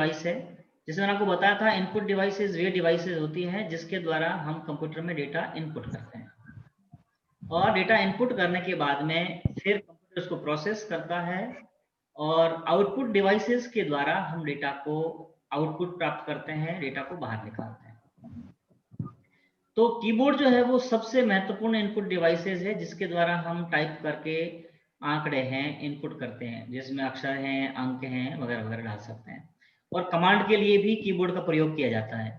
Device है। जैसे मैंने आपको बताया था, इनपुट डिवाइसेस वे डिवाइसेस होती हैं जिसके द्वारा हम कंप्यूटर में डेटा इनपुट करते हैं, और डेटा इनपुट करने के बाद में फिर कंप्यूटर उसको प्रोसेस करता है, और आउटपुट डिवाइसेस के द्वारा हम डेटा को आउटपुट प्राप्त करते हैं, डेटा को बाहर निकालते हैं। तो कीबोर्ड जो है वो सबसे महत्वपूर्ण इनपुट डिवाइसेस है जिसके द्वारा हम टाइप करके आंकड़े हैं इनपुट करते हैं, जिसमें अक्षर हैं, अंक हैं, वगैरह वगैरह डाल सकते हैं, और कमांड के लिए भी कीबोर्ड का प्रयोग किया जाता है।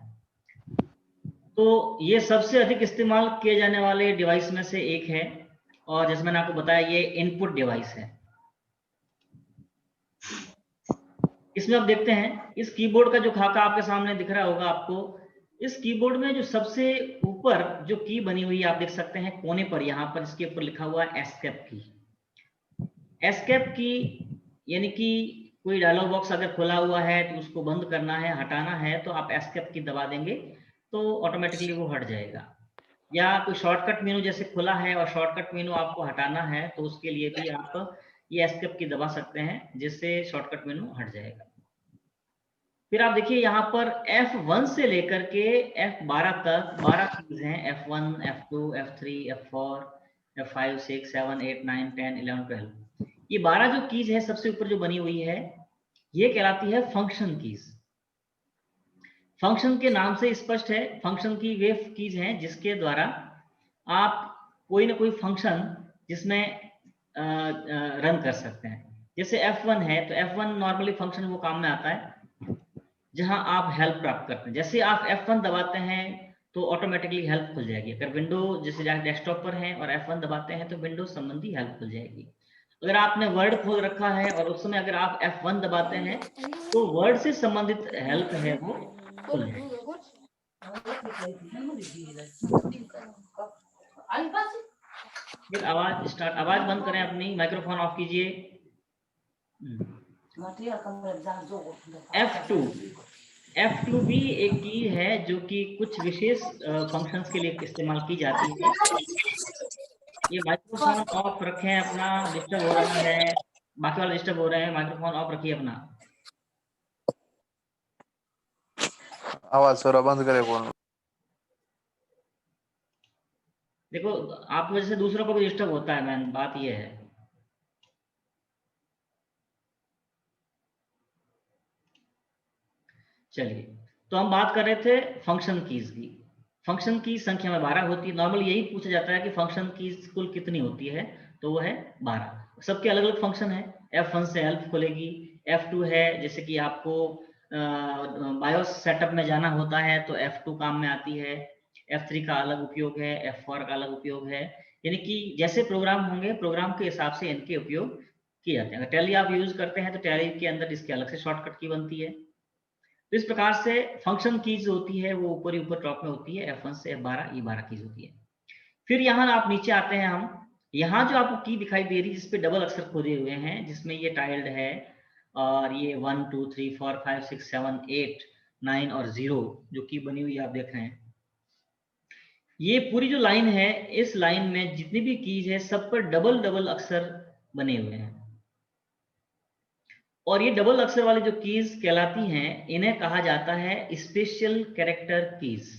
तो ये सबसे अधिक इस्तेमाल किए जाने वाले डिवाइस में से एक है, और जैसे मैंने आपको बताया ये इनपुट डिवाइस है। इसमें आप देखते हैं इस कीबोर्ड का जो खाका आपके सामने दिख रहा होगा आपको, इस कीबोर्ड में जो सबसे ऊपर जो की बनी हुई है आप देख सकते हैं कोने पर, यहाँ पर इसके ऊपर लिखा हुआ है एस्केप की। एस्केप की यानी कि कोई डायलॉग बॉक्स अगर खुला हुआ है तो उसको बंद करना है, हटाना है, तो आप एस्केप की दबा देंगे तो ऑटोमेटिकली वो हट जाएगा। या कोई शॉर्टकट मेनू जैसे खुला है और शॉर्टकट मेनू आपको हटाना है तो उसके लिए भी आप ये एस्केप की दबा सकते हैं, जिससे शॉर्टकट मेनू हट जाएगा। फिर आप देखिए यहाँ पर F1 से लेकर के F12 तक 12 कीज हैं। F1, F2, F3, F4, F5, 6, 7, 8, 9, 10, 11, 12। ये 12 जो कीज है सबसे ऊपर जो बनी हुई है ये कहलाती है फंक्शन कीज। फंक्शन के नाम से स्पष्ट है, फंक्शन की वे कीज हैं जिसके द्वारा आप कोई ना कोई फंक्शन जिसमें रन कर सकते हैं। जैसे F1 है तो F1 नॉर्मली फंक्शन वो काम में आता है जहां आप हेल्प प्राप्त करते हैं। जैसे आप F1 दबाते हैं तो ऑटोमेटिकली हेल्प खुल जाएगी। अगर विंडो जैसे डेस्कटॉप पर है और F1 दबाते हैं तो विंडो संबंधी हेल्प खुल जाएगी। अगर आपने वर्ड खोल रखा है और उस समय अगर आप F1 दबाते हैं तो वर्ड से संबंधित हेल्प है वो खुल जाएगी। फिर आवाज बंद करें अपनी, माइक्रोफोन ऑफ कीजिए। F2 भी एक की है जो कि कुछ विशेष फंक्शंस के लिए इस्तेमाल की जाती है। ये माइक्रोफोन ऑफ रखें अपना, डिस्टर्ब हो रहा है, बाकी वाले डिस्टर्ब हो रहे हैं, माइक्रोफोन ऑफ रखिए अपना। आवाज थोड़ा बंद करे फोन। देखो आप वजह से दूसरों को भी डिस्टर्ब होता है, मैन बात ये है। चलिए, तो हम बात कर रहे थे फंक्शन कीज की। फंक्शन की संख्या में 12 होती है। नॉर्मली यही पूछा जाता है कि फंक्शन की कुल कितनी होती है, तो वो है 12। सबके अलग अलग फंक्शन है। F1 से हेल्प खुलेगी, F2 है जैसे कि आपको बायोस सेटअप में जाना होता है तो F2 काम में आती है। F3 का अलग उपयोग है, F4 का अलग उपयोग है। यानी कि जैसे प्रोग्राम होंगे प्रोग्राम के हिसाब से इनके उपयोग किए जाते हैं। अगर टैली आप यूज करते हैं तो टैली के अंदर इसके अलग से शॉर्टकट की बनती है। तो इस प्रकार से फंक्शन कीज होती है वो ऊपर ही ऊपर टॉप में होती है। F1 से F12 ये 12 कीज होती है। फिर यहाँ आप नीचे आते हैं, हम यहाँ जो आपको की दिखाई दे रही है जिसपे डबल अक्षर खोदे हुए हैं, जिसमें ये टाइल्ड है और ये 1 2 3 4 5 6 7 8 9 और 0 जो की बनी हुई आप देख रहे हैं। ये पूरी जो लाइन है, इस लाइन में जितनी भी कीज है सब पर डबल डबल अक्षर बने हुए हैं, और ये डबल अक्षर वाली जो कीज कहलाती हैं इन्हें कहा जाता है स्पेशल कैरेक्टर कीज।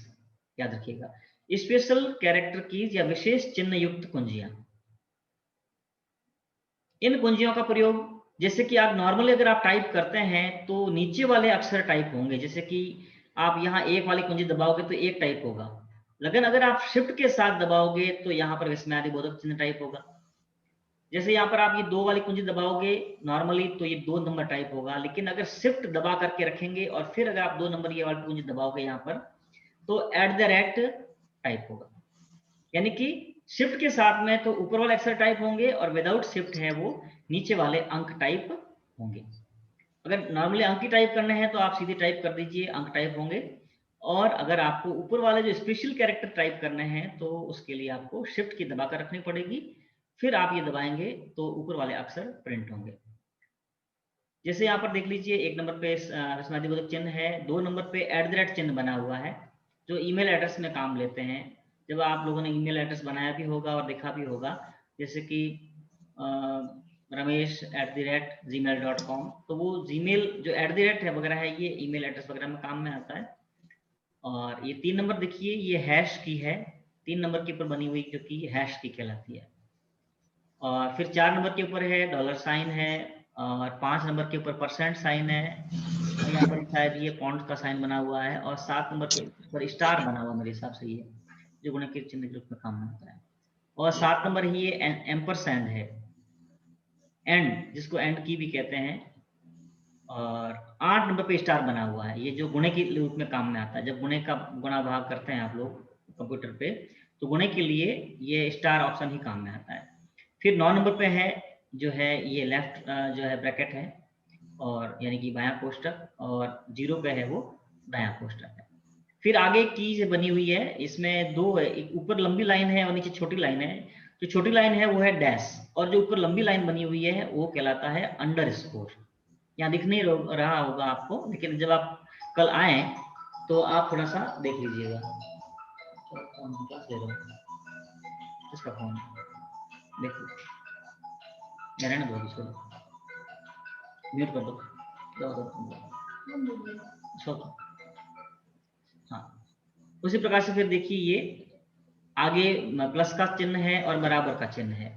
याद रखिएगा, स्पेशल कैरेक्टर कीज या विशेष चिन्ह युक्त कुंजियां। इन कुंजियों का प्रयोग जैसे कि आप नॉर्मली अगर आप टाइप करते हैं तो नीचे वाले अक्षर टाइप होंगे, जैसे कि आप यहाँ एक वाली कुंजी दबाओगे तो एक टाइप होगा, लेकिन अगर आप शिफ्ट के साथ दबाओगे तो यहाँ पर विस्मयादिबोधक चिन्ह टाइप होगा। जैसे यहाँ पर आप ये 2 वाली कुंजी दबाओगे नॉर्मली तो ये 2 नंबर टाइप होगा, लेकिन अगर शिफ्ट दबा करके रखेंगे और फिर अगर आप 2 नंबर ये वाली कुंजी दबाओगे यहाँ पर तो @ टाइप होगा। यानी कि शिफ्ट के साथ में तो ऊपर वाले अक्षर टाइप होंगे और विदाउट शिफ्ट है वो नीचे वाले अंक टाइप होंगे। अगर नॉर्मली अंक ही टाइप करने हैं तो आप सीधे टाइप कर दीजिए, अंक टाइप होंगे। और अगर आपको ऊपर वाले जो स्पेशल कैरेक्टर टाइप करने हैं तो उसके लिए आपको शिफ्ट की दबाकर रखनी पड़ेगी, फिर आप ये दबाएंगे तो ऊपर वाले अक्षर प्रिंट होंगे। जैसे यहाँ पर देख लीजिए, 1 नंबर पे विस्मयादिबोधक चिन्ह है, 2 नंबर पे @ चिन्ह बना हुआ है जो ईमेल एड्रेस में काम लेते हैं। जब आप लोगों ने ईमेल एड्रेस बनाया भी होगा और देखा भी होगा, जैसे कि ramesh@gmail.com। तो वो जीमेल जो @ है वगैरह है, ये ईमेल एड्रेस वगैरह में काम में आता है। और ये 3 नंबर देखिए, ये हैश की है, 3 नंबर के ऊपर बनी हुई, जो कि हैश की कहलाती है। और फिर 4 नंबर के ऊपर है $साइन है, और 5 नंबर के ऊपर %साइन है, और यहाँ पर शायद ये पॉन्ड का साइन बना हुआ है, और 7 नंबर के ऊपर स्टार बना हुआ मेरे हिसाब से, ये जो गुणा के चिन्ह के रूप में काम में आता है। और 7 नंबर ये एम्परसैंड है, एंड, जिसको एंड की भी कहते हैं। और 8 नंबर पे स्टार बना हुआ है, ये जो गुणे के रूप में काम में आता है। जब गुणे का गुणा भाग करते हैं आप लोग कंप्यूटर पे, तो गुणे के लिए ये स्टार ऑप्शन ही काम में आता है। फिर 9 नंबर पे है जो है ये लेफ्ट जो है ब्रैकेट है, और यानी कि बायां कोष्टक, और 0 पे है वो दायां कोष्टक है। फिर आगे कीज बनी हुई है, इसमें 2 है, एक ऊपर लंबी लाइन है और नीचे छोटी लाइन है। जो छोटी लाइन है वो है डैश, और जो ऊपर लंबी लाइन बनी हुई है वो कहलाता है अंडरस्कोर। यहाँ दिख नहीं रहा होगा आपको, लेकिन जब आप कल आए तो आप थोड़ा सा देख लीजिएगा। इसका फोन देखो, रहने दो, छोड़ो, म्यूट कर दो। हाँ, उसी प्रकार से फिर देखिए, ये आगे प्लस का चिन्ह है और बराबर का चिन्ह है।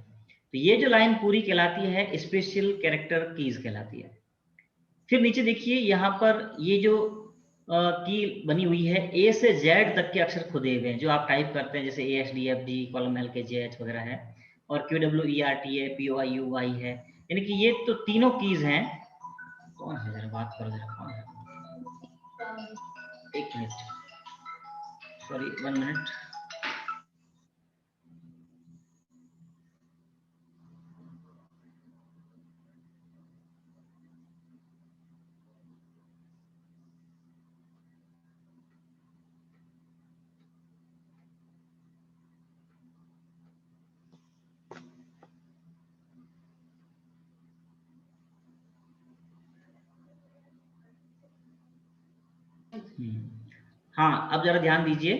तो ये जो लाइन पूरी कहलाती है स्पेशल कैरेक्टर कीज कहलाती है। फिर नीचे देखिए, यहाँ पर ये जो की बनी हुई है, ए से जेड तक के अक्षर खुदे हुए हैं, जो आप टाइप करते हैं, जैसे ASDFG, कॉलम LKJH वगैरह है, और QWERT है, POIUY है, यानी कि ये तो तीनों कीज हैं। कौन है, जरा बात करो जरा, कौन है? 1 मिनट, सॉरी, 1 मिनट। हाँ, अब जरा ध्यान दीजिए।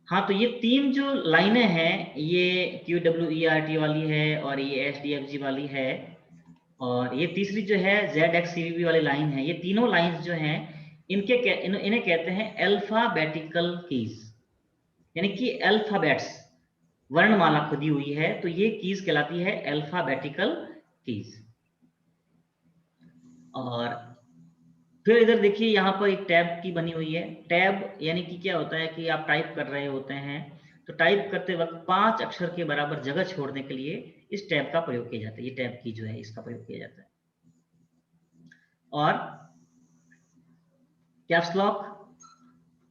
हाँ, तो ये 3 जो लाइनें हैं, ये QWERT वाली है, और ये SDFG वाली है, और ये तीसरी जो है ZXCVB वाली लाइन है। ये तीनों लाइंस जो हैं, इन्हें कहते हैं अल्फाबेटिकल कीज, यानी कि अल्फाबेट्स, वर्णमाला खुदी हुई है, तो ये कीज कहलाती है अल्फाबेटिकल कीज। और फिर इधर देखिए, यहाँ पर एक टैब की बनी हुई है। टैब यानी कि क्या होता है कि आप टाइप कर रहे होते हैं, तो टाइप करते वक्त 5 अक्षर के बराबर जगह छोड़ने के लिए इस टैब का प्रयोग किया जाता है। ये टैब की जो है, इसका प्रयोग किया जाता है। और कैप्स लॉक,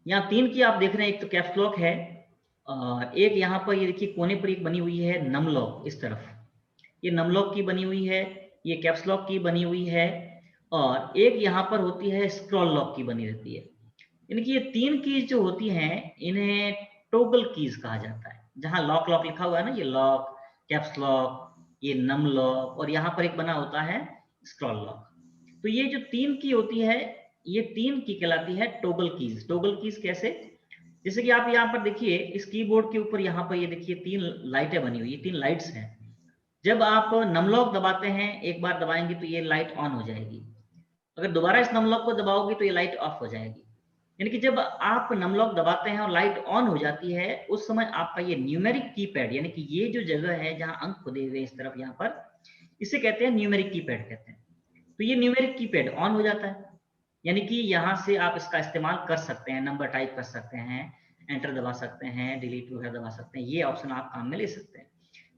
यहाँ 3 की आप देख रहे हैं, एक तो कैप्स लॉक है, और एक यहाँ पर ये देखिए कोने पर एक बनी हुई है नम लॉक, इस तरफ ये नम लॉक की बनी हुई है, ये कैप्स लॉक की बनी हुई है, और एक यहाँ पर होती है स्क्रॉल लॉक की बनी रहती है। यानी कि ये 3 कीज जो होती हैं, इन्हें टॉगल कीज कहा जाता है। जहां लॉक लॉक लिखा हुआ है ना, ये लॉक, कैप्स लॉक, ये नम लॉक, और यहाँ पर एक बना होता है स्क्रॉल लॉक। तो ये जो 3 की होती है, ये 3 की कहलाती है टॉगल कीज। टॉगल कीज कैसे? जैसे कि आप यहाँ पर देखिए, इस कीबोर्ड के ऊपर यहाँ पर ये देखिए 3 लाइटें बनी हुई है, 3 लाइट्स हैं। जब आप नमलॉक दबाते हैं, एक बार दबाएंगे तो ये लाइट ऑन हो जाएगी। अगर दोबारा इस नमलॉक को दबाओगे तो ये लाइट ऑफ हो जाएगी। यानी कि जब आप नमलॉक दबाते हैं और लाइट ऑन हो जाती है, उस समय आपका ये न्यूमेरिक कीपैड, यानी कि ये जो जगह है जहां अंक खुदे हुए इस तरफ, यहाँ पर, इसे कहते हैं न्यूमेरिक कीपैड कहते हैं। तो ये न्यूमेरिक कीपैड ऑन हो जाता है, यानी कि यहाँ से आप इसका इस्तेमाल कर सकते हैं, नंबर टाइप कर सकते हैं, एंटर दबा सकते हैं, डिलीट वगैरह दबा सकते हैं, ये ऑप्शन आप काम में ले सकते हैं।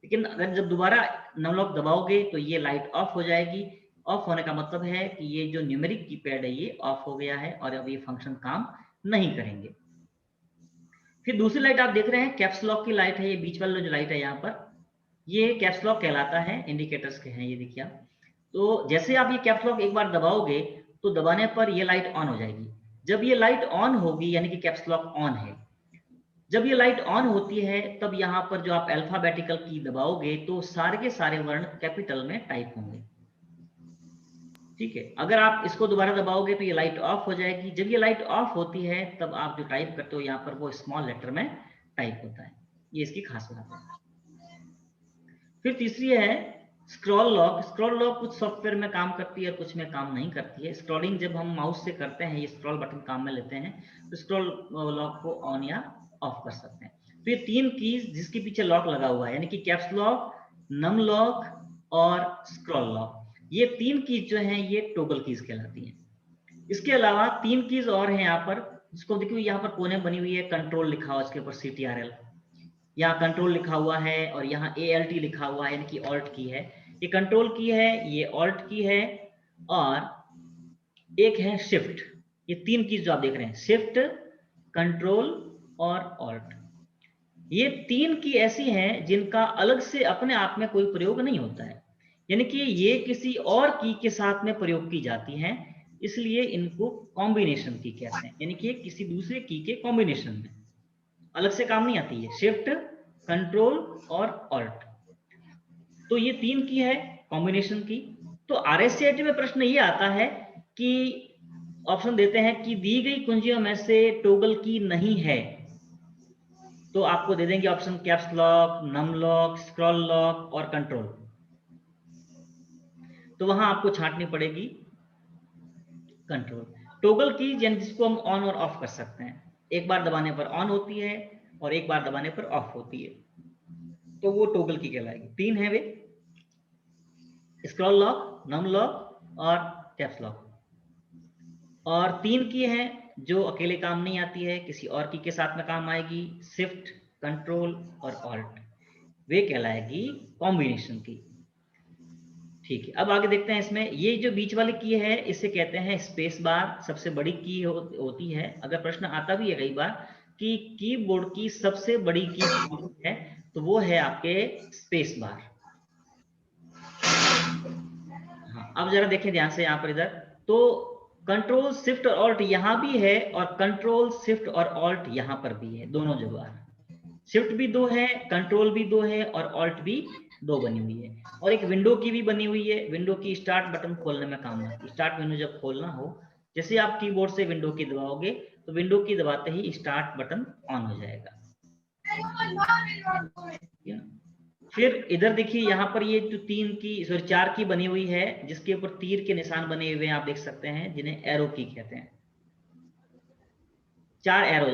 लेकिन अगर जब दोबारा नमलॉक दबाओगे तो ये लाइट ऑफ हो जाएगी। ऑफ होने का मतलब है कि ये जो न्यूमेरिक कीपैड है ये ऑफ हो गया है, और अब ये फंक्शन काम नहीं करेंगे। फिर दूसरी लाइट आप देख रहे हैं, कैप्स लॉक की लाइट है, ये बीच वाला जो लाइट है यहाँ पर, ये कैप्स लॉक कहलाता है, इंडिकेटर्स के हैं ये देखिए आप। तो जैसे आप ये कैप्स लॉक एक बार दबाओगे तो दबाने पर ये लाइट ऑन हो जाएगी। जब ये लाइट ऑन होगी यानी कि कैप्स लॉक ऑन है। जब ये लाइट ऑन होती है तब यहाँ पर जो आप अल्फाबेटिकल की दबाओगे तो सारे के सारे वर्ण कैपिटल में टाइप होंगे। ठीक है। अगर आप इसको दोबारा दबाओगे तो ये लाइट ऑफ हो जाएगी। जब ये लाइट ऑफ होती है तब आप जो टाइप करते हो यहाँ पर वो स्मॉल लेटर में टाइप होता है। ये इसकी खास बात है। फिर तीसरी है स्क्रॉल लॉक। स्क्रॉल लॉक कुछ सॉफ्टवेयर में काम करती है, कुछ में काम नहीं करती है। स्क्रॉलिंग जब हम माउस से करते हैं, ये स्क्रॉल बटन काम में लेते हैं, तो स्क्रॉल लॉक को ऑन या ऑफ कर सकते हैं। तो ये 3 कीज जिसके पीछे लॉक लगा हुआ है, यानी कि कैप्स लॉक, नम लॉक और स्क्रॉल लॉक, ये 3 कीज जो हैं ये टॉगल कीज कहलाती हैं। इसके अलावा 3 कीज और हैं यहाँ पर, जिसको देखिए यहाँ पर कोने बनी हुई है, कंट्रोल लिखा हुआ उसके ऊपर CTRL, यहाँ कंट्रोल लिखा हुआ है और यहाँ ALT लिखा हुआ है, यानी कि ऑल्ट की है। ये कंट्रोल की है, ये ऑल्ट की है और एक है शिफ्ट। ये 3 कीज जो आप देख रहे हैं, शिफ्ट, कंट्रोल और ऑल्ट, ये 3 की ऐसी हैं जिनका अलग से अपने आप में कोई प्रयोग नहीं होता है, यानी कि ये किसी और की के साथ में प्रयोग की जाती हैं, इसलिए इनको कॉम्बिनेशन की कहते हैं, यानी कि किसी दूसरे की के कॉम्बिनेशन में, अलग से काम नहीं आती है। शिफ्ट, कंट्रोल और ऑल्ट, तो ये 3 की है कॉम्बिनेशन की। तो RSCIT में प्रश्न ये आता है कि ऑप्शन देते हैं कि दी गई कुंजियों में से टॉगल की नहीं है, तो आपको दे देंगे option caps lock, num lock, scroll lock और कंट्रोल। तो वहां आपको छांटनी पड़ेगी कंट्रोल। टॉगल की जिसको हम ऑन और ऑफ कर सकते हैं, एक बार दबाने पर ऑन होती है और एक बार दबाने पर ऑफ होती है, तो वो टॉगल की कहलाएगी। 3 है वे, स्क्रॉल लॉक, नम लॉक और कैप्स लॉक। और 3 की है जो अकेले काम नहीं आती है, किसी और की के साथ में काम आएगी, शिफ्ट, कंट्रोल और ऑल्ट, वे कहलाएगी कॉम्बिनेशन की। ठीक है, अब आगे देखते हैं। इसमें ये जो बीच वाली की है इसे कहते हैं स्पेस बार, सबसे बड़ी की होती है। अगर प्रश्न आता भी है कई बार कि कीबोर्ड की सबसे बड़ी की है, तो वो है आपके स्पेस बार। हाँ, अब जरा देखें ध्यान से यहाँ पर इधर, तो कंट्रोल शिफ्ट और ऑल्ट यहाँ भी है और कंट्रोल शिफ्ट और ऑल्ट यहाँ पर भी है, दोनों जगह। शिफ्ट भी 2 है, कंट्रोल भी 2 है और ऑल्ट भी 2 बनी हुई है। और एक विंडो की भी बनी हुई है, विंडो की स्टार्ट बटन खोलने में काम आती है। स्टार्ट मेनू जब खोलना हो, जैसे आप कीबोर्ड से विंडो की दबाओगे तो विंडो की दबाते ही स्टार्ट बटन ऑन हो जाएगा। फिर इधर देखिए यहाँ पर ये जो 4 की बनी हुई है, जिसके ऊपर तीर के निशान बने हुए हैं, आप देख सकते हैं, जिन्हें एरो की कहते हैं। 4 arrow,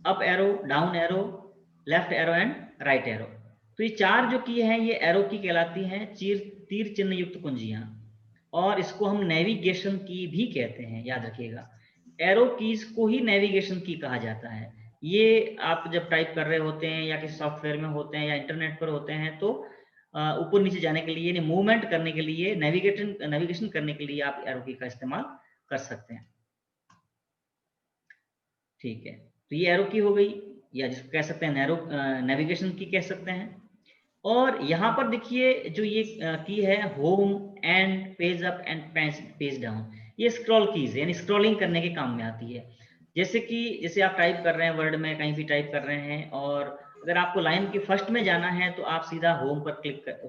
up arrow, down arrow, left arrow and right arrow. तो ये 4 जो की हैं ये एरो की कहलाती हैं, तीर चिन्ह युक्त कुंजियां, और इसको हम नेविगेशन की भी कहते हैं, याद रखिएगा। एरो कीज को ही नेविगेशन की कहा जाता है। ये आप जब टाइप कर रहे होते हैं या किसी सॉफ्टवेयर में होते हैं या इंटरनेट पर होते हैं, तो ऊपर नीचे जाने के लिए, मूवमेंट करने के लिए, नेविगेशन करने के लिए आप एरो की का इस्तेमाल कर सकते हैं। ठीक है, तो ये एरो की हो गई, या जिसको कह सकते हैं नेविगेशन की कह सकते हैं। और यहाँ पर देखिए जो ये की है home and page up and page down, ये स्क्रॉल कीज है, यानी स्क्रॉलिंग करने के काम में आती है। जैसे आप टाइप कर रहे हैं वर्ड में, कहीं भी टाइप कर रहे हैं, और अगर आपको लाइन के फर्स्ट में जाना है तो आप सीधा होम पर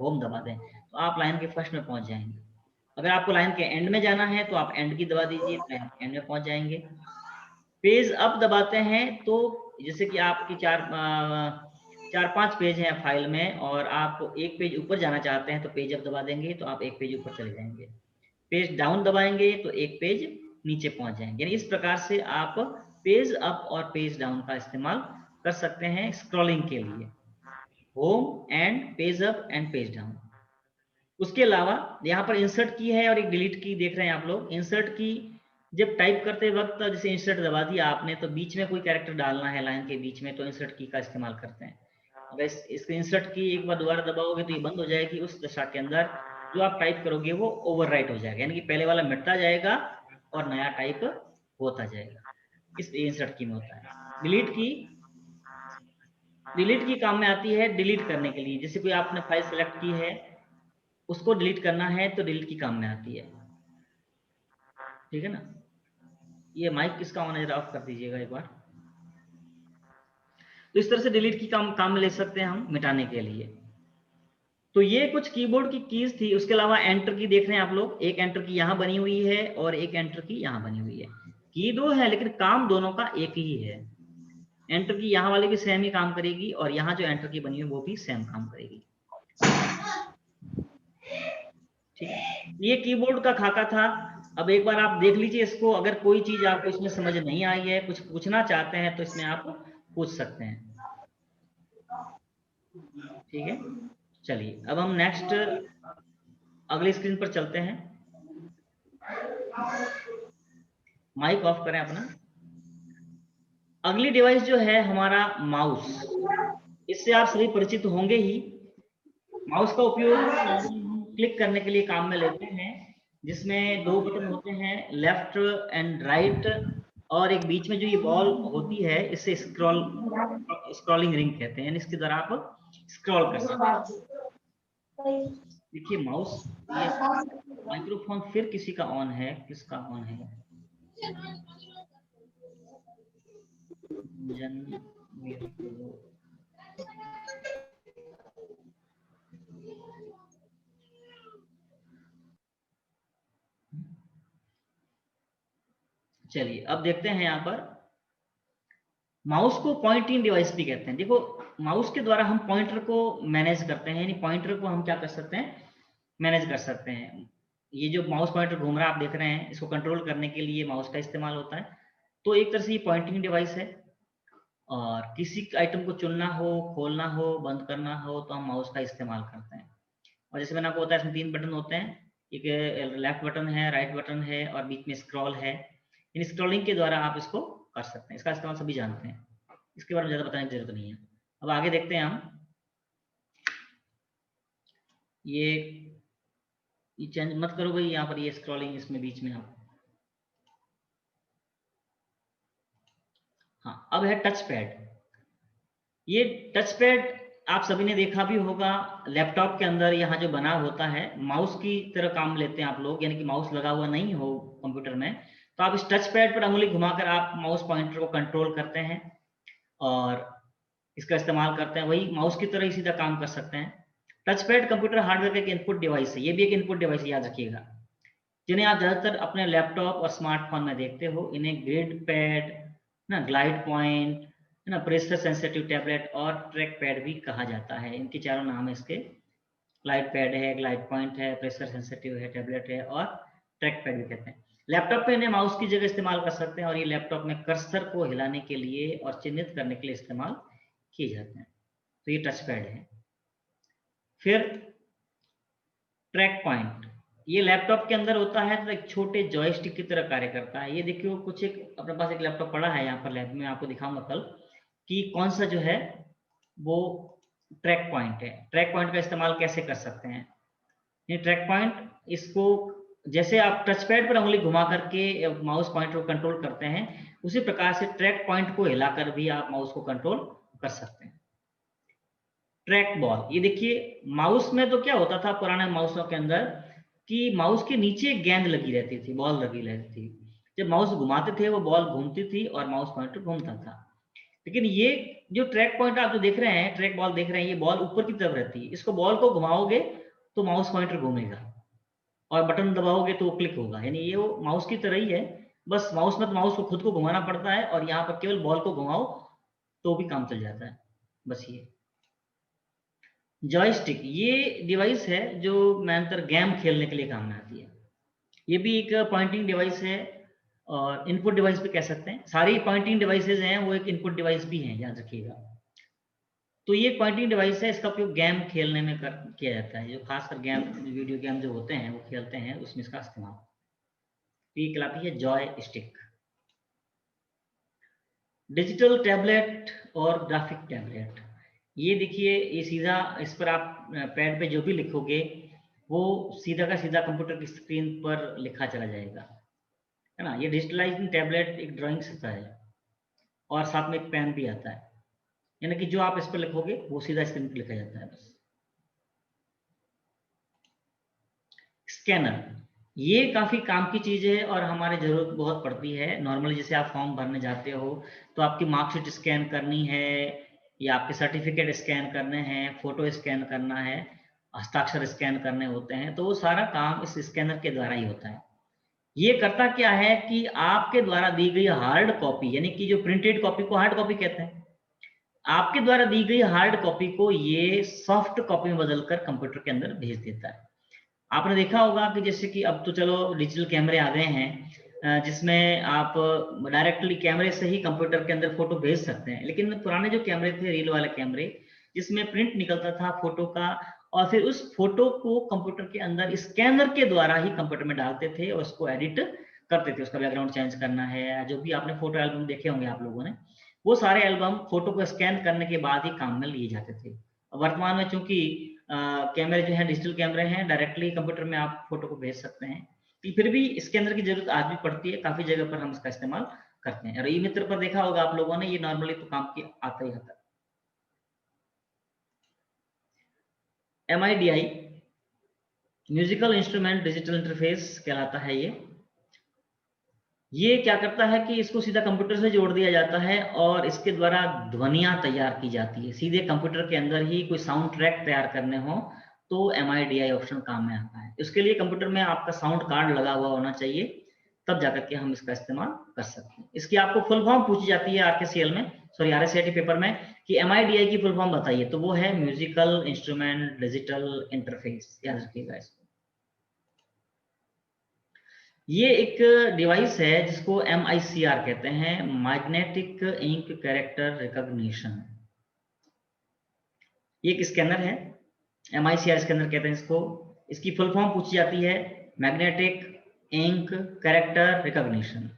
होम दबा दें, तो आप लाइन के फर्स्ट में पहुंच जाएंगे। अगर आपको लाइन के एंड में जाना है तो आप एंड की दबा दीजिए, लाइन के एंड में पहुंच जाएंगे। पेज अप दबाते हैं तो जैसे कि आपकी 4-5 पेज हैं फाइल में, और आप एक पेज ऊपर जाना चाहते हैं तो पेज अप दबा देंगे तो आप एक पेज ऊपर चले जाएंगे। पेज डाउन दबाएंगे तो एक पेज नीचे पहुंच जाएंगे। यानी इस प्रकार से आप पेज अप और पेज डाउन का इस्तेमाल कर सकते हैं स्क्रॉलिंग के लिए, home and page up and page down. उसके अलावा यहाँ पर इंसर्ट की है और एक डिलीट की देख रहे हैं आप लोग। इंसर्ट की जब टाइप करते वक्त जैसे इंसर्ट दबा दिया आपने, तो बीच में कोई कैरेक्टर डालना है लाइन के बीच में, तो इंसर्ट की का इस्तेमाल करते हैं। अगर इसको इंसर्ट की एक बार दोबारा दबाओगे तो ये बंद हो जाएगी, उस दशा के अंदर जो आप टाइप करोगे वो ओवरराइट हो जाएगा, यानी कि पहले वाला मिटता जाएगा और नया टाइप होता जाएगा। इस इंसर्ट की में होता है। डिलीट की काम में आती है डिलीट करने के लिए, जैसे कोई आपने फाइल सेलेक्ट की है, उसको डिलीट करना है तो डिलीट की काम में आती है। ठीक है ना। ये माइक किसका ऑन है, जरा ऑफ कर दीजिएगा एक बार। तो इस तरह से डिलीट की काम में ले सकते हैं हम मिटाने के लिए। तो ये कुछ कीबोर्ड की कीज थी। उसके अलावा एंटर की देख रहे हैं आप लोग, एक एंटर की यहाँ बनी हुई है और एक एंटर की यहाँ बनी हुई है। की दो है लेकिन काम दोनों का एक ही है। एंटर की यहाँ वाली भी सेम ही काम करेगी और यहाँ जो एंटर की बनी हुई है वो भी सेम काम करेगी। ठीक है, ये कीबोर्ड का खाका था। अब एक बार आप देख लीजिए इसको, अगर कोई चीज आपको इसमें समझ नहीं आई है, कुछ पूछना चाहते हैं तो इसमें आप पूछ सकते हैं। ठीक है, चलिए अब हम नेक्स्ट अगली स्क्रीन पर चलते हैं। माइक ऑफ करें अपना। अगली डिवाइस जो है हमारा माउस, इससे आप सभी परिचित होंगे ही। माउस का उपयोग क्लिक करने के लिए काम में लेते हैं, जिसमें दो बटन होते हैं, लेफ्ट एंड राइट, और एक बीच में जो ये बॉल होती है इसे स्क्रॉलिंग रिंग कहते हैं, इसके द्वारा आप स्क्रॉल कर सकते हैं। देखिए माउस, ये माइक्रोफोन फिर किसी का ऑन है, किसका ऑन है? चलिए अब देखते हैं यहाँ पर माउस को पॉइंटिंग डिवाइस भी कहते हैं। देखो माउस के द्वारा हम पॉइंटर को मैनेज करते हैं, यानी पॉइंटर को हम क्या कर सकते हैं, मैनेज कर सकते हैं। ये जो माउस पॉइंटर घूम रहा है आप देख रहे हैं, इसको कंट्रोल करने के लिए माउस का इस्तेमाल होता है। तो एक तरह से ये पॉइंटिंग डिवाइस है, और किसी आइटम को चुनना हो, खोलना हो, बंद करना हो तो हम माउस का इस्तेमाल करते हैं। और जैसे मैंने आपको बताया इसमें 3 बटन होते हैं, एक लेफ्ट बटन है, राइट बटन है और बीच में स्क्रॉल है। इन स्क्रॉलिंग के द्वारा आप इसको कर सकते हैं, इसका इस्तेमाल सभी जानते हैं, इसके बारे में ज़्यादा बताने की जरूरत नहीं है। अब आगे देखते हैं हम, ये चेंज मत करो भाई, यहाँ पर ये स्क्रॉलिंग इसमें बीच में आप, हाँ अब है टच पैड। ये टच पैड आप सभी ने देखा भी होगा, लैपटॉप के अंदर यहाँ जो बना होता है माउस की तरह काम लेते हैं आप लोग, यानी कि माउस लगा हुआ नहीं हो कंप्यूटर में, तो आप इस टच पैड पर उंगली घुमाकर आप माउस पॉइंटर को कंट्रोल करते हैं और इसका इस्तेमाल करते हैं, वही माउस की तरह ही सीधा काम कर सकते हैं। टच पैड कंप्यूटर हार्डवेयर का एक इनपुट डिवाइस है, ये भी एक इनपुट डिवाइस याद रखिएगा, जिन्हें आप ज़्यादातर अपने लैपटॉप और स्मार्टफोन में देखते हो। इन्हें ग्रिड पैड, ना ग्लाइड पॉइंट, है ना, प्रेशर सेंसिटिव टैबलेट और ट्रैक पैड भी कहा जाता है। इनके चारों नाम है इसके, ग्लाइड पैड है, ग्लाइड पॉइंट है, प्रेशर सेंसिटिव है टैबलेट है और ट्रैक पैड भी कहते हैं। लैपटॉप पे इन्हें माउस की जगह इस्तेमाल कर सकते हैं और ये लैपटॉप में कर्सर को हिलाने के लिए और चिन्हित करने के लिए इस्तेमाल किए जाते हैं। तो ये टच पैड है। फिर ट्रैक पॉइंट, ये लैपटॉप के अंदर होता है तो एक छोटे जॉयस्टिक की तरह कार्य करता है। ये देखिए कुछ एक अपने पास एक लैपटॉप पड़ा है यहाँ पर लैब में, आपको दिखाऊंगा कल कि कौन सा जो है वो ट्रैक पॉइंट है। ट्रैक पॉइंट का इस्तेमाल कैसे कर सकते हैं, ये ट्रैक पॉइंट, इसको जैसे आप टच पैड पर उंगली घुमा करके माउस पॉइंटर को कंट्रोल करते हैं, उसी प्रकार से ट्रैक पॉइंट को हिलाकर भी आप माउस को कंट्रोल कर सकते हैं। ट्रैक बॉल, ये देखिए माउस में तो क्या होता था पुराने माउसों के अंदर कि माउस के नीचे गेंद लगी रहती थी, बॉल लगी रहती थी, जब माउस घुमाते थे वो बॉल घूमती थी और माउस पॉइंटर घूमता था। लेकिन ये जो ट्रैक पॉइंट आप जो देख रहे हैं, ट्रैक बॉल देख रहे हैं, ये बॉल ऊपर की तरफ रहती है, इसको बॉल को घुमाओगे तो माउस पॉइंटर घूमेगा और बटन दबाओगे तो वो क्लिक होगा, यानी ये वो माउस की तरह ही है, बस माउस में तो माउस को खुद को घुमाना पड़ता है और यहाँ पर केवल बॉल को घुमाओ तो भी काम चल जाता है। बस ये जॉयस्टिक, ये डिवाइस है जो मैंतर गेम खेलने के लिए काम में आती है। ये भी एक पॉइंटिंग डिवाइस है और इनपुट डिवाइस भी कह सकते हैं। सारी पॉइंटिंग डिवाइसेज हैं वो एक इनपुट डिवाइस भी हैं, याद रखिएगा। तो ये पॉइंटिंग डिवाइस है, इसका उपयोग गेम खेलने में किया जाता है, जो खासकर गेम, वीडियो गेम जो होते हैं वो खेलते हैं उसमें इसका इस्तेमाल। ये कहलाती है जॉय स्टिक। डिजिटल टैबलेट और ग्राफिक टैबलेट, ये देखिए ये सीधा इस पर आप पैड पे जो भी लिखोगे वो सीधा का सीधा कंप्यूटर की स्क्रीन पर लिखा चला जाएगा, है ना। ये डिजिटलाइजिंग टैबलेट एक ड्राइंग सीखता है और साथ में एक पेन भी आता है, यानी कि जो आप इस पर लिखोगे वो सीधा स्क्रीन पर लिखा जाता है बस। स्कैनर, ये काफ़ी काम की चीज़ है और हमारे ज़रूरत बहुत पड़ती है। नॉर्मली जैसे आप फॉर्म भरने जाते हो तो आपकी मार्कशीट स्कैन करनी है या आपके सर्टिफिकेट स्कैन करने हैं, फ़ोटो स्कैन करना है, हस्ताक्षर स्कैन करने होते हैं, तो वो सारा काम इस स्कैनर के द्वारा ही होता है। ये करता क्या है कि आपके द्वारा दी गई हार्ड कॉपी, यानी कि जो प्रिंटेड कॉपी को हार्ड कॉपी कहते हैं, आपके द्वारा दी गई हार्ड कॉपी को ये सॉफ्ट कॉपी में बदलकर कंप्यूटर के अंदर भेज देता है। आपने देखा होगा कि जैसे कि अब तो चलो डिजिटल कैमरे आ गए हैं, जिसमें आप डायरेक्टली कैमरे से ही कंप्यूटर के अंदर फोटो भेज सकते हैं। लेकिन पुराने जो कैमरे थे, रील वाले कैमरे, जिसमें प्रिंट निकलता था फोटो का, और फिर उस फोटो को कंप्यूटर के अंदर स्कैनर के द्वारा ही कंप्यूटर में डालते थे और उसको एडिट करते थे। उसका बैकग्राउंड चेंज करना है, जो भी आपने फोटो एल्बम देखे होंगे आप लोगों ने, वो सारे एल्बम फोटो को स्कैन करने के बाद ही काम में लिए जाते थे। वर्तमान में चूंकि कैमरे जो है डिजिटल कैमरे हैं, डायरेक्टली कंप्यूटर में आप फोटो को भेज सकते हैं, फिर भी स्कैनर की जरूरत आज भी पड़ती है। काफी जगह पर हम इसका इस्तेमाल करते हैं। और ई मित्र पर देखा होगा आप लोगों ने, ये नॉर्मली तो काम की आता ही आता है। MIDI musical instrument digital interface कहलाता है। ये क्या करता है कि इसको सीधा कंप्यूटर से जोड़ दिया जाता है और इसके द्वारा ध्वनियां तैयार की जाती है। सीधे कंप्यूटर के अंदर ही कोई साउंड ट्रैक तैयार करने हो तो MIDI ऑप्शन काम में आता है। इसके लिए कंप्यूटर में आपका साउंड कार्ड लगा हुआ होना चाहिए, तब जाकर के हम इसका इस्तेमाल कर सकते हैं। इसकी आपको फुल फॉर्म पूछी जाती है RKCL में, सॉरी RSCIT पेपर में, कि MIDI की फुल फॉर्म बताइए, तो वो है म्यूजिकल इंस्ट्रूमेंट डिजिटल इंटरफेस। याद रखिएगा इसको। ये एक डिवाइस है जिसको MICR कहते हैं, मैग्नेटिक इंक कैरेक्टर रिकॉग्निशन। ये एक स्कैनर है, MICR स्कैनर कहते हैं इसको। इसकी फुल फॉर्म पूछी जाती है मैग्नेटिक इंक कैरेक्टर रिकॉग्निशन।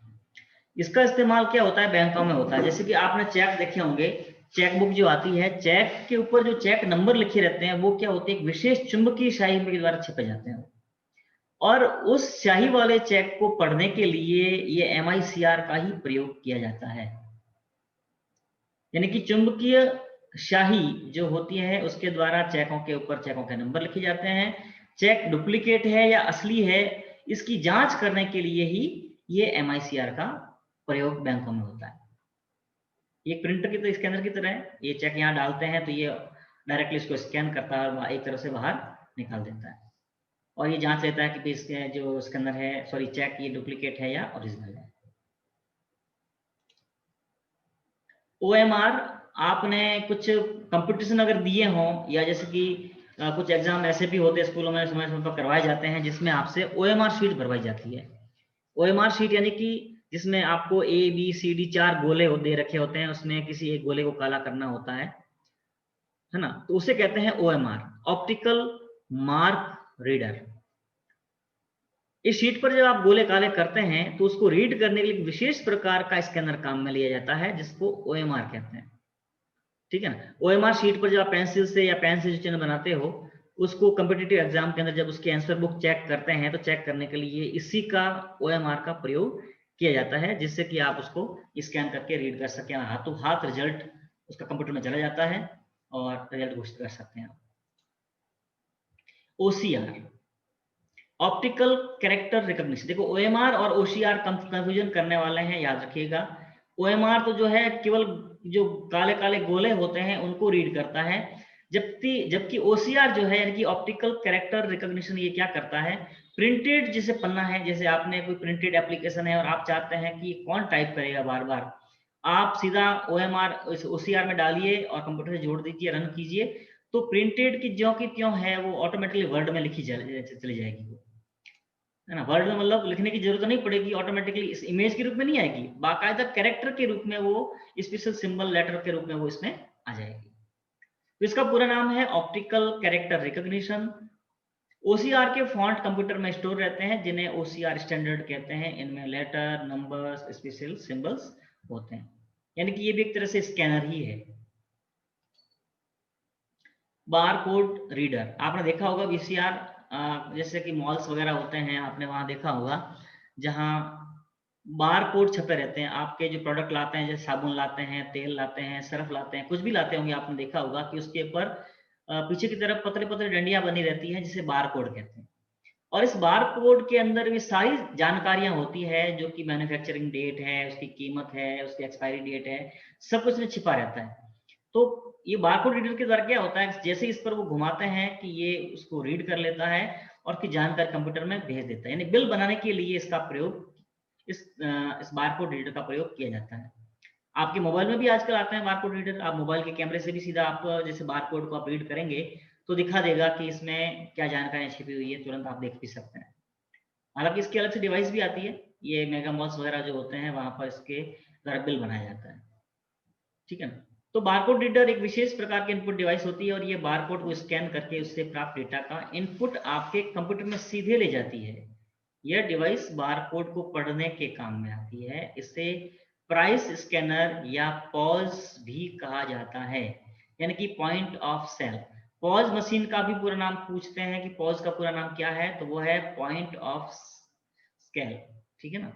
इसका इस्तेमाल क्या होता है, बैंकों में होता है। जैसे कि आपने चेक देखे होंगे, चेक बुक जो आती है, चेक के ऊपर जो चेक नंबर लिखे रहते हैं वो क्या होते हैं, एक विशेष चुंबकीय स्याही के द्वारा छिपे जाते हैं, और उस स्याही वाले चेक को पढ़ने के लिए ये MICR का ही प्रयोग किया जाता है। यानी कि चुंबकीय स्याही जो होती है उसके द्वारा चेकों के ऊपर चेकों के नंबर लिखे जाते हैं। चेक डुप्लीकेट है या असली है, इसकी जांच करने के लिए ही ये MICR का प्रयोग बैंकों में होता है। ये प्रिंटर की तो स्कैनर की तरह है। ये चेक यहाँ डालते हैं तो ये डायरेक्टली इसको स्कैन करता है और एक तरफ से बाहर निकाल देता है, और ये जांच लेता है कि इसके जो स्कैनर है, सॉरी चेक, ये डुप्लीकेट है या ओरिजिनल है। OMR, आपने कुछ कंपटीशन अगर दिए हों, या जैसे कि कुछ एग्जाम ऐसे भी होते हैं स्कूलों में, समय समय पर करवाए जाते हैं, जिसमें आपसे OMR शीट भरवाई जाती है। OMR शीट यानी कि जिसमें आपको ABCD 4 गोले दे रखे होते हैं, उसमें किसी एक गोले को काला करना होता है ना, तो उसे कहते हैं OMR, ऑप्टिकल मार्क रीडर। इस शीट पर जब आप गोले काले करते हैं तो उसको रीड करने के लिए विशेष प्रकार का स्कैनर काम में लिया जाता है, जिसको OMR कहते हैं। ठीक है ना। OMR शीट पर जब आप पेंसिल से या पेन से जो चिन्ह बनाते हो, उसको कॉम्पिटिटिव एग्जाम के अंदर जब उसकी आंसर बुक चेक करते हैं तो चेक करने के लिए इसी का OMR का प्रयोग किया जाता है, जिससे कि आप उसको स्कैन करके रीड कर सकें। हाथों हाथ रिजल्ट उसका कंप्यूटर में चला जाता है और रिजल्ट घोषित कर सकते हैं। OCR, optical character recognition. देखो OMR और OCR कंफ्यूजन करने वाले हैं, याद रखिएगा। OMR तो जो है केवल जो काले काले गोले होते हैं उनको रीड करता है, जबकि OCR जो है, यानी कि ऑप्टिकल कैरेक्टर रिकॉग्निशन, ये क्या करता है, प्रिंटेड जैसे पन्ना है, जैसे आपने कोई प्रिंटेड एप्लीकेशन है और आप चाहते हैं कि कौन टाइप करेगा बार बार, आप सीधा OMR OCR में डालिए और कंप्यूटर से जोड़ दीजिए, रन कीजिए, तो प्रिंटेड की ज्यों की त्यों है वो ऑटोमेटिकली वर्ड में लिखी चली जाएगी, है ना। वर्ड में मतलब लिखने की जरूरत नहीं पड़ेगी, ऑटोमेटिकली इस इमेज के रूप में नहीं आएगी, बाकायदा कैरेक्टर के रूप में, वो स्पेशल सिंबल लेटर के रूप में वो इसमें आ जाएगी। तो इसका पूरा नाम है ऑप्टिकल कैरेक्टर रिकॉग्निशन। OCR के फॉन्ट कंप्यूटर में स्टोर रहते हैं, जिन्हें OCR स्टैंडर्ड कहते हैं। इनमें लेटर, नंबर्स, स्पेशल सिंबल्स होते हैं, यानी कि ये भी एक तरह से स्कैनर ही है। बारकोड रीडर, आपने देखा होगा VCR, जैसे कि मॉल्स वगैरह होते हैं, आपने वहां देखा होगा जहां बारकोड छपे रहते हैं। आपके जो प्रोडक्ट लाते हैं, जैसे साबुन लाते हैं, तेल लाते हैं, सर्फ लाते हैं, कुछ भी लाते होंगे, आपने देखा होगा कि उसके ऊपर पीछे की तरफ पतले पतले डंडियां बनी रहती हैं, जिसे बारकोड कहते हैं। और इस बारकोड के अंदर भी सारी जानकारियां होती है, जो कि मैन्युफैक्चरिंग डेट है, उसकी कीमत है, उसकी एक्सपायरी डेट है, सब कुछ में छिपा रहता है। तो ये बारकोड रीडर के द्वारा क्या होता है, जैसे इस पर वो घुमाते हैं कि ये उसको रीड कर लेता है और फिर जानकारी कंप्यूटर में भेज देता है। यानी बिल बनाने के लिए इसका प्रयोग, इस बारकोड रीडर का प्रयोग किया जाता है। आपके मोबाइल में भी आजकल आते हैं बारकोड रीडर। आप मोबाइल के कैमरे से भी सीधा आप जैसे बारकोड को आप रीड करेंगे तो दिखा देगा कि इसमें क्या जानकारी छिपी हुई है, तुरंत आप देख भी सकते हैं। हालांकि इसकी अलग से डिवाइस भी आती है, ये मेगा मॉल्स वगैरह जो होते हैं वहां पर इसके द्वारा बिल बनाया जाता है, ठीक है ना। तो बारकोड रीडर एक विशेष प्रकार की इनपुट डिवाइस होती है और ये बारकोड को स्कैन करके उससे प्राप्त डेटा का इनपुट आपके कंप्यूटर में सीधे ले जाती है। यह डिवाइस बारकोड को पढ़ने के काम में आती है। इसे प्राइस स्कैनर या पॉज भी कहा जाता है, यानी कि point of sale. POS machine का भी पूरा नाम पूछते हैं कि पॉज का पूरा नाम क्या है, तो वो है पॉइंट ऑफ स्केल, ठीक है ना।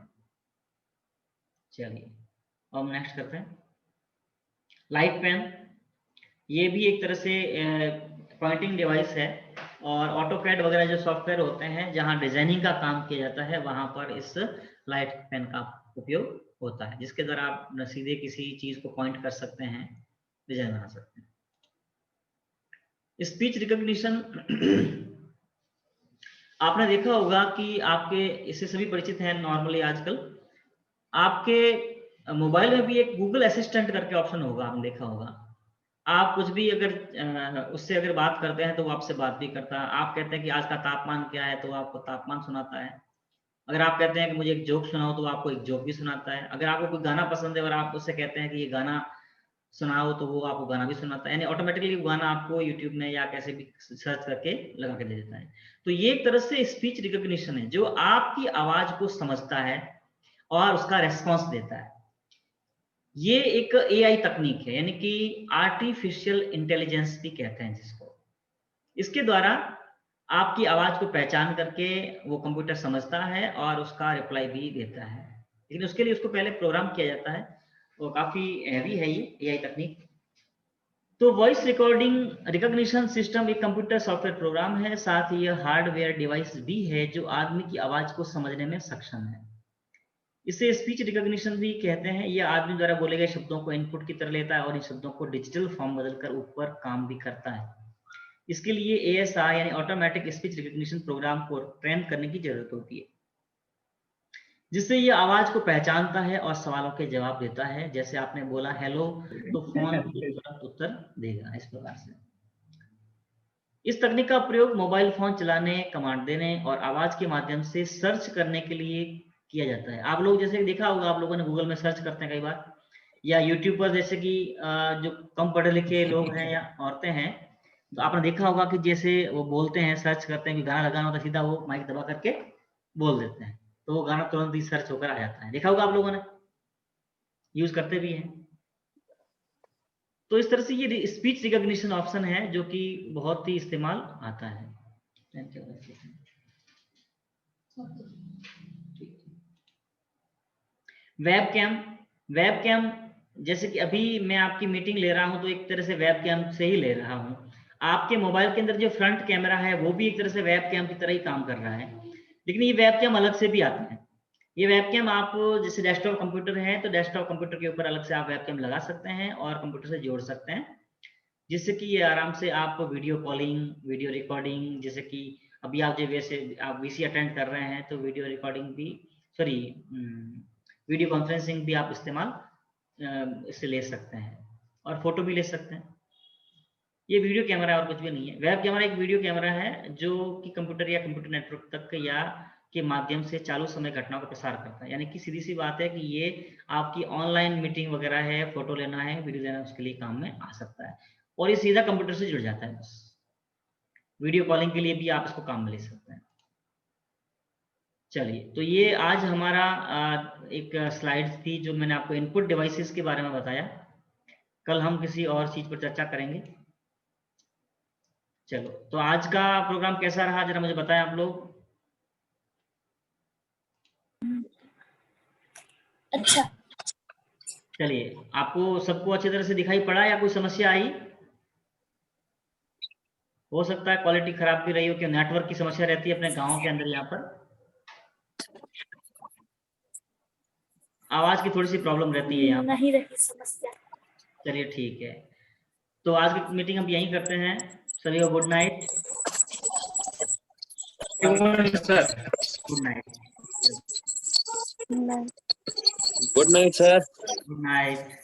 चलिए अब नेक्स्ट करते हैं लाइट पेन। ये भी एक तरह से पॉइंटिंग डिवाइस है और ऑटोकैड वगैरह जो सॉफ्टवेयर होते हैं जहां डिजाइनिंग का काम किया जाता है वहां पर इस लाइट पेन का उपयोग होता है, जिसके द्वारा आप सीधे किसी चीज को पॉइंट कर सकते हैं, डिजाइन बना सकते हैं। स्पीच रिकॉग्निशन आपने देखा होगा कि आपके इससे सभी परिचित हैं नॉर्मली आजकल। आपके मोबाइल में भी एक गूगल असिस्टेंट करके ऑप्शन होगा, आपने देखा होगा। आप कुछ भी अगर उससे अगर बात करते हैं तो वो आपसे बात भी करता है। आप कहते हैं कि आज का तापमान क्या है तो वो आपको तापमान सुनाता है। अगर आप कहते हैं कि मुझे एक जोक सुनाओ तो वो आपको एक जोक भी सुनाता है। अगर आपको कोई गाना पसंद है और आप उससे कहते हैं कि ये गाना सुनाओ तो वो आपको गाना भी सुनाता है। यानी ऑटोमेटिकली वो गाना आपको यूट्यूब में या कैसे भी सर्च करके लगा के दे देता है। तो ये एक तरह से स्पीच रिकॉग्निशन है जो आपकी आवाज को समझता है और उसका रेस्पॉन्स देता है। ये एक एआई तकनीक है, यानी कि आर्टिफिशियल इंटेलिजेंस भी कहते हैं जिसको। इसके द्वारा आपकी आवाज को पहचान करके वो कंप्यूटर समझता है और उसका रिप्लाई भी देता है, लेकिन उसके लिए उसको पहले प्रोग्राम किया जाता है। वो काफी हैवी है ये एआई तकनीक। तो वॉइस रिकॉर्डिंग रिकॉग्निशन सिस्टम एक कंप्यूटर सॉफ्टवेयर प्रोग्राम है, साथ ही यह हार्डवेयर डिवाइस भी है जो आदमी की आवाज को समझने में सक्षम है। इसे स्पीच रिकॉग्निशन भी कहते हैं। यह आदमी द्वारा बोले गए शब्दों को इनपुट की तरह लेता है और इन शब्दों को डिजिटल फॉर्म बदलकर ऊपर काम भी करता है। इसके लिए एएसआई यानी ऑटोमेटिक स्पीच रिकॉग्निशन प्रोग्राम को ट्रेन करने की जरूरत होती है, जिससे ये आवाज को पहचानता है और सवालों के जवाब देता है। जैसे आपने बोला हेलो तो फोन तुरंत उत्तर देगा, इस प्रकार से। इस तकनीक का प्रयोग मोबाइल फोन चलाने, कमांड देने और आवाज के माध्यम से सर्च करने के लिए किया जाता है। आप लोग जैसे देखा होगा, आप लोगों ने गूगल में सर्च करते हैं कई बार, या यूट्यूब पर जैसे कि जो कम पढ़े लिखे लोग हैं या औरतें हैं, तो आपने देखा होगा कि जैसे वो बोलते हैं, सर्च करते हैं कि गाना लगाना होता है, सीधा वो माइक दबा करके बोल देते हैं तो वो गाना तुरंत ही सर्च होकर आ जाता है। देखा होगा आप लोगों ने, यूज करते भी हैं। तो इस तरह से ये स्पीच रिकॉग्निशन ऑप्शन है जो कि बहुत ही इस्तेमाल आता है। Web cam. वेब कैम जैसे कि अभी मैं आपकी मीटिंग ले रहा हूं तो एक तरह से वेब कैम से ही ले रहा हूं। आपके मोबाइल के अंदर जो फ्रंट कैमरा है वो भी एक तरह से वेब कैम की तरह ही काम कर रहा है, लेकिन ये वेब कैम अलग से भी आते हैं। ये वेब कैम आप जैसे डेस्कटॉप कंप्यूटर है तो डेस्कटॉप कंप्यूटर के ऊपर अलग से आप वेब कैम लगा सकते हैं और कंप्यूटर से जोड़ सकते हैं, जिससे कि ये आराम से आप वीडियो कॉलिंग, वीडियो रिकॉर्डिंग, जैसे कि अभी आप जो वैसे आप वीसी अटेंड कर रहे हैं तो वीडियो रिकॉर्डिंग भी, सॉरी वीडियो कॉन्फ्रेंसिंग भी आप इस्तेमाल इससे ले सकते हैं और फोटो भी ले सकते हैं। ये वीडियो कैमरा और कुछ भी नहीं है। वेब कैमरा एक वीडियो कैमरा है जो कि कंप्यूटर या कंप्यूटर नेटवर्क तक या के माध्यम से चालू समय घटनाओं का प्रसार करता है। यानी कि सीधी सी बात है कि ये आपकी ऑनलाइन मीटिंग वगैरह है, फोटो लेना है, वीडियो लेना है, उसके लिए काम में आ सकता है और ये सीधा कंप्यूटर से जुड़ जाता है। बस वीडियो कॉलिंग के लिए भी आप इसको काम में ले सकते हैं। चलिए, तो ये आज हमारा एक स्लाइड्स थी जो मैंने आपको इनपुट डिवाइसेस के बारे में बताया। कल हम किसी और चीज पर चर्चा करेंगे। चलो, तो आज का प्रोग्राम कैसा रहा जरा मुझे बताएं आप लोग। अच्छा। चलिए, आपको सबको अच्छी तरह से दिखाई पड़ा या कोई समस्या आई? हो सकता है क्वालिटी खराब भी रही हो, कि नेटवर्क की समस्या रहती है अपने गांव के अंदर। यहाँ पर आवाज की थोड़ी सी प्रॉब्लम रहती है यहाँ पर। नहीं रही समस्या। चलिए ठीक है। तो आज की मीटिंग हम यहीं करते हैं। सभी को good night. Sir good night. Good night sir. Good night.